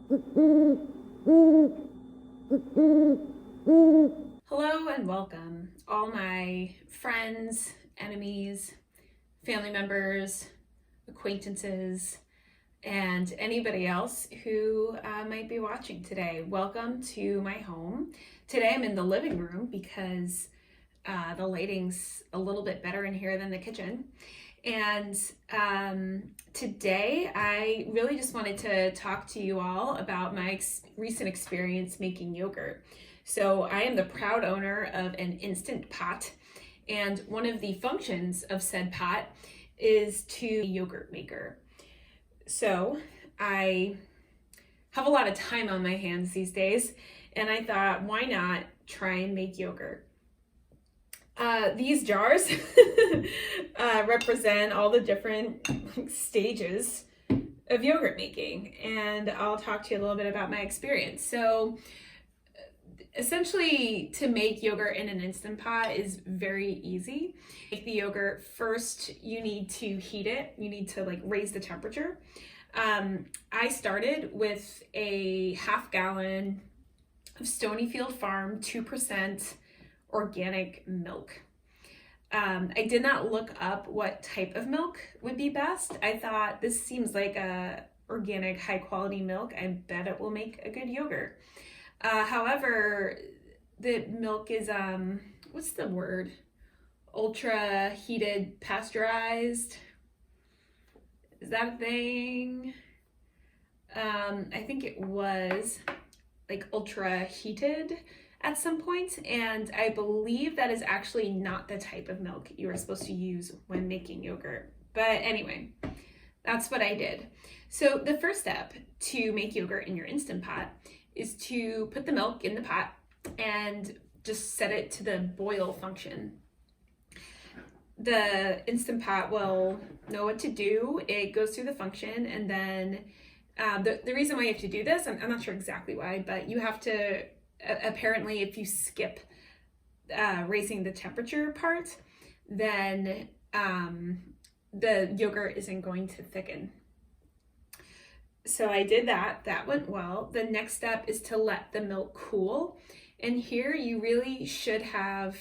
Hello and welcome, all my friends, enemies, family members, acquaintances, and anybody else who might be watching today. Welcome to my home. Today I'm in the living room because the lighting's a little bit better in here than the kitchen. And today I really just wanted to talk to you all about my recent experience making yogurt. So I am the proud owner of an Instant Pot, and one of the functions of said pot is to yogurt maker. So I have a lot of time on my hands these days, and I thought, why not try and make yogurt? These jars represent all the different stages of yogurt making, and I'll talk to you a little bit about my experience. So essentially, to make yogurt in an Instant Pot is very easy. To make the yogurt, first you need to heat it. You need to raise the temperature. I started with a half gallon of Stonyfield Farm 2% organic milk. I did not look up what type of milk would be best. I thought, this seems like a organic high quality milk. I bet it will make a good yogurt. However, the milk is, what's the word? Ultra heated pasteurized. Is that a thing? I think it was ultra heated at some point, and I believe that is actually not the type of milk you are supposed to use when making yogurt. But anyway, that's what I did. So the first step to make yogurt in your Instant Pot is to put the milk in the pot and just set it to the boil function. The Instant Pot will know what to do. It goes through the function, and then the reason why you have to do this, I'm not sure exactly why, but you have to, apparently if you skip raising the temperature part, then the yogurt isn't going to thicken. So I did that. That went well. The next step is to let the milk cool. And here you really should have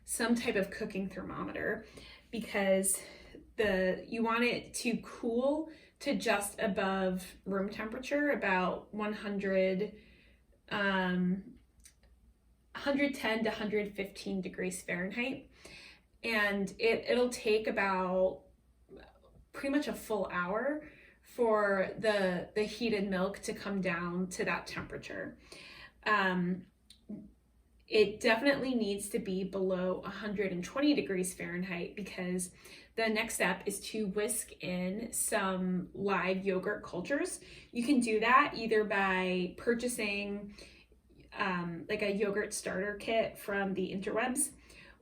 some type of cooking thermometer, because you want it to cool to just above room temperature, about 110 to 115 degrees Fahrenheit. And it'll take about pretty much a full hour for the heated milk to come down to that temperature. It definitely needs to be below 120 degrees Fahrenheit, because the next step is to whisk in some live yogurt cultures. You can do that either by purchasing a yogurt starter kit from the interwebs,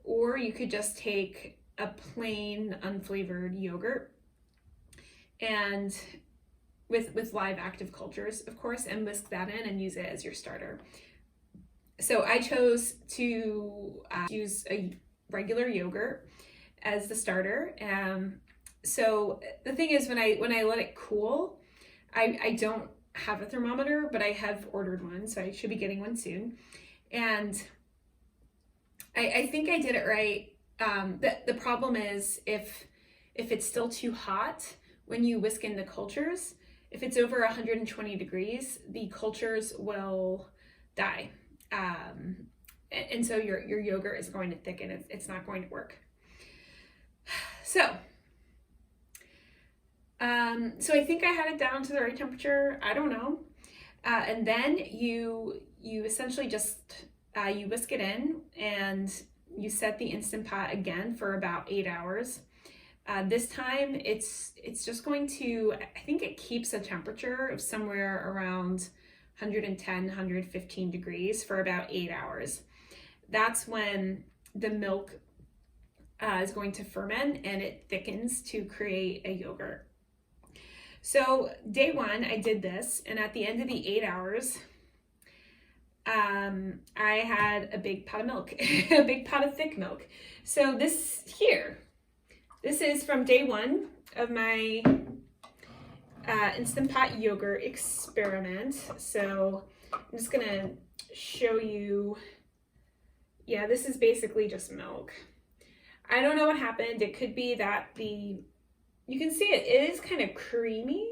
or you could just take a plain unflavored yogurt and with live active cultures, of course, and whisk that in and use it as your starter. So I chose to use a regular yogurt as the starter. So the thing is, when I let it cool, I don't have a thermometer, but I have ordered one, so I should be getting one soon. And I think I did it right. The problem is if it's still too hot when you whisk in the cultures, if it's over 120 degrees, the cultures will die. And so your yogurt is going to thicken. It's not going to work. So I think I had it down to the right temperature. I don't know. And then you essentially just, you whisk it in and you set the Instant Pot again for about 8 hours. This time it's just going to, I think it keeps a temperature of somewhere around 110, 115 degrees for about 8 hours. That's when the milk is going to ferment and it thickens to create a yogurt. So day one, I did this, and at the end of the 8 hours, I had a big pot of milk, a big pot of thick milk. So this is from day one of my Instant Pot yogurt experiment. So I'm just gonna show you. Yeah, this is basically just milk. I don't know what happened. It could be that you can see it is kind of creamy.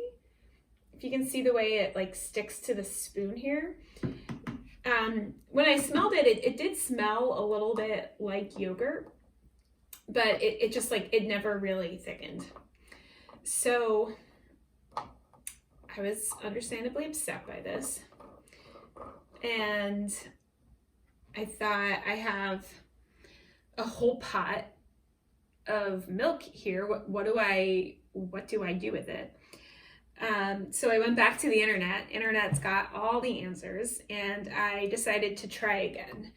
If you can see the way it like sticks to the spoon here. When I smelled it, it did smell a little bit like yogurt, but it just like, it never really thickened. So I was understandably upset by this. And I thought, I have a whole pot of milk here. What do I do with it? So I went back to the internet. Internet's got all the answers, and I decided to try again,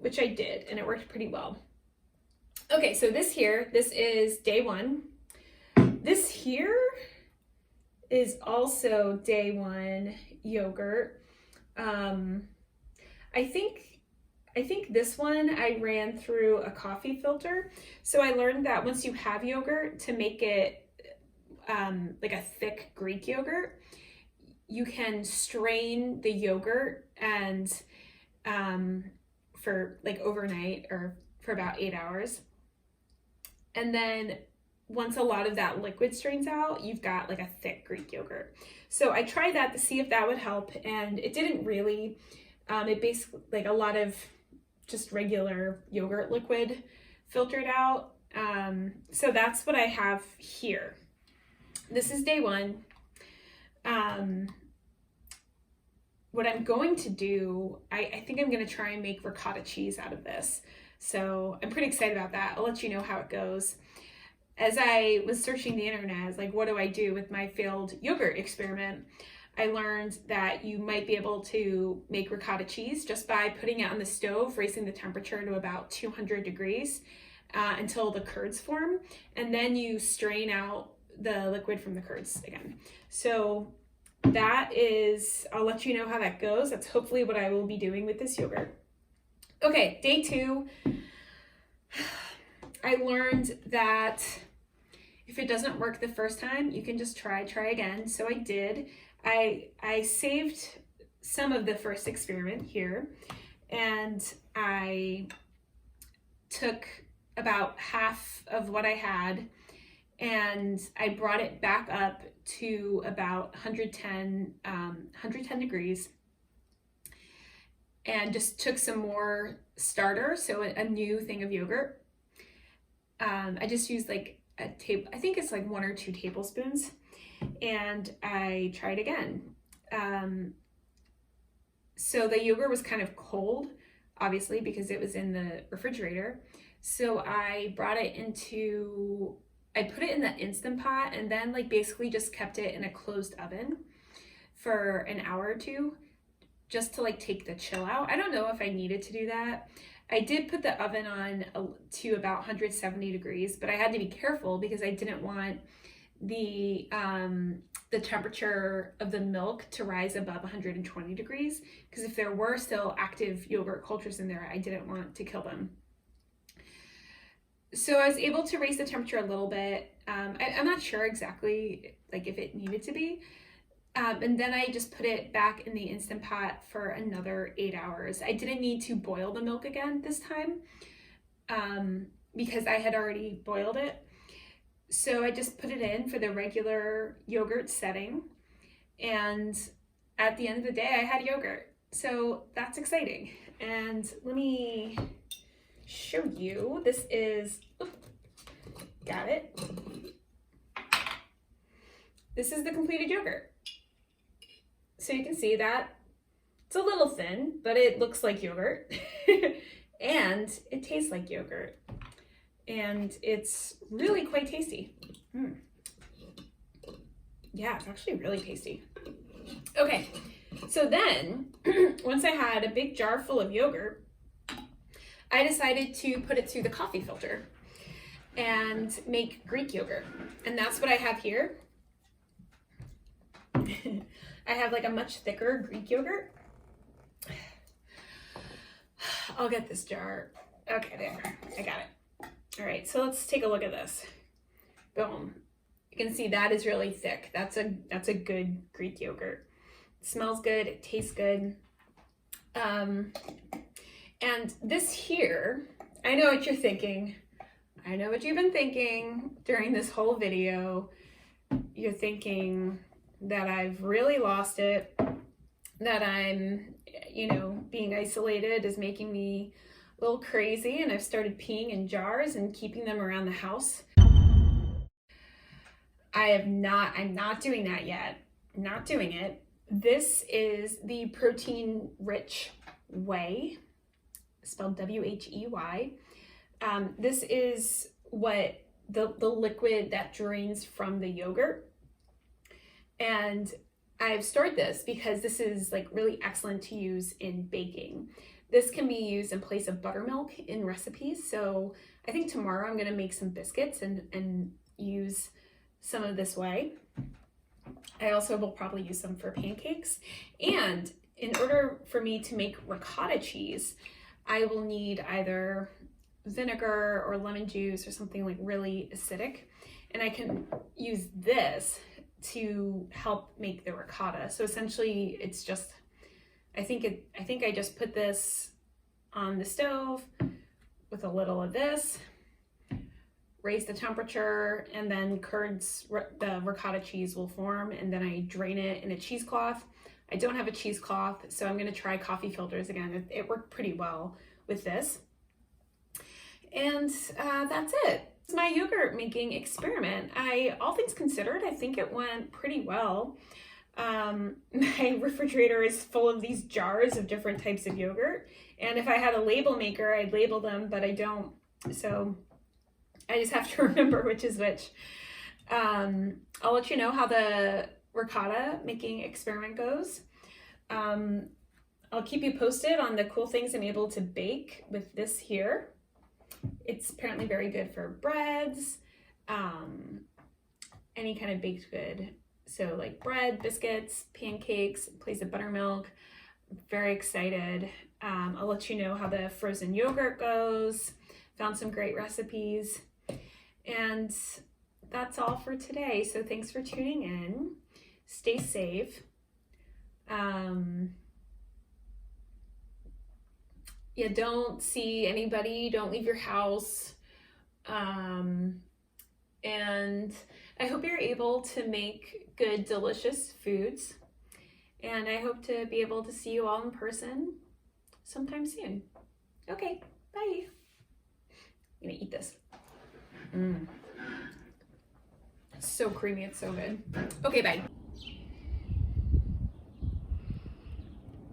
which I did, and it worked pretty well. Okay, so this is day 1. This here is also day 1 yogurt. I think this one I ran through a coffee filter. So I learned that once you have yogurt, to make it like a thick Greek yogurt, you can strain the yogurt and for like overnight or for about 8 hours. And then once a lot of that liquid strains out, you've got like a thick Greek yogurt. So I tried that to see if that would help, and it didn't really. It basically, like, a lot of just regular yogurt liquid filtered out. So that's what I have here. This is day 1. What I'm going to do, I think I'm going to try and make ricotta cheese out of this. So I'm pretty excited about that. I'll let you know how it goes. As I was searching the internet, I was like, what do I do with my failed yogurt experiment? I learned that you might be able to make ricotta cheese just by putting it on the stove, raising the temperature to about 200 degrees until the curds form, and then you strain out the liquid from the curds again. So that is, I'll let you know how that goes. That's hopefully what I will be doing with this yogurt. Okay, day 2. I learned that if it doesn't work the first time, you can just try again. So I did. I saved some of the first experiment here, and I took about half of what I had, and I brought it back up to about 110 degrees, and just took some more starter, so a new thing of yogurt. I just used like I think it's like 1 or 2 tablespoons, and I tried again. So the yogurt was kind of cold, obviously, because it was in the refrigerator. So I brought it into, I put it in the Instant Pot, and then like basically just kept it in a closed oven for an hour or 2, just to like take the chill out. I don't know if I needed to do that. I did put the oven on to about 170 degrees, but I had to be careful because I didn't want the temperature of the milk to rise above 120 degrees, because if there were still active yogurt cultures in there, I didn't want to kill them. So I was able to raise the temperature a little bit. I'm not sure exactly like if it needed to be. And then I just put it back in the Instant Pot for another 8 hours. I didn't need to boil the milk again this time because I had already boiled it. So I just put it in for the regular yogurt setting. And at the end of the day, I had yogurt. So that's exciting. And let me show you. This is, got it. This is the completed yogurt. So you can see that it's a little thin, but it looks like yogurt and it tastes like yogurt, and it's really quite tasty. Yeah, it's actually really tasty. Okay, so then once I had a big jar full of yogurt, I decided to put it through the coffee filter and make Greek yogurt. And that's what I have here. I have like a much thicker Greek yogurt. I'll get this jar. Okay, there, I got it. All right, so let's take a look at this. Boom. You can see that is really thick. That's a good Greek yogurt. It smells good, it tastes good. And this here, I know what you're thinking. I know what you've been thinking during this whole video. You're thinking that I've really lost it, that I'm, being isolated is making me a little crazy, and I've started peeing in jars and keeping them around the house. I'm not doing that yet. I'm not doing it. This is the protein rich whey, spelled W-H-E-Y. This is what the liquid that drains from the yogurt. And I've stored this because this is like really excellent to use in baking. This can be used in place of buttermilk in recipes. So I think tomorrow I'm gonna make some biscuits and use some of this whey. I also will probably use some for pancakes. And in order for me to make ricotta cheese, I will need either vinegar or lemon juice or something like really acidic. And I can use this to help make the ricotta. So essentially it's just, I think I just put this on the stove with a little of this, raise the temperature, and then the ricotta cheese will form, and then I drain it in a cheesecloth. I don't have a cheesecloth, so I'm gonna try coffee filters again. It worked pretty well with this. And that's it. It's my yogurt making experiment. All things considered, I think it went pretty well. My refrigerator is full of these jars of different types of yogurt. And if I had a label maker, I'd label them, but I don't. So I just have to remember which is which. I'll let you know how the ricotta making experiment goes. I'll keep you posted on the cool things I'm able to bake with this here. It's apparently very good for breads, any kind of baked good. So like bread, biscuits, pancakes, place of buttermilk. I'm very excited. I'll let you know how the frozen yogurt goes. Found some great recipes. And that's all for today. So thanks for tuning in. Stay safe. Yeah, don't see anybody, don't leave your house. And I hope you're able to make good, delicious foods. And I hope to be able to see you all in person sometime soon. Okay, bye. I'm gonna eat this. So creamy, it's so good. Okay, bye.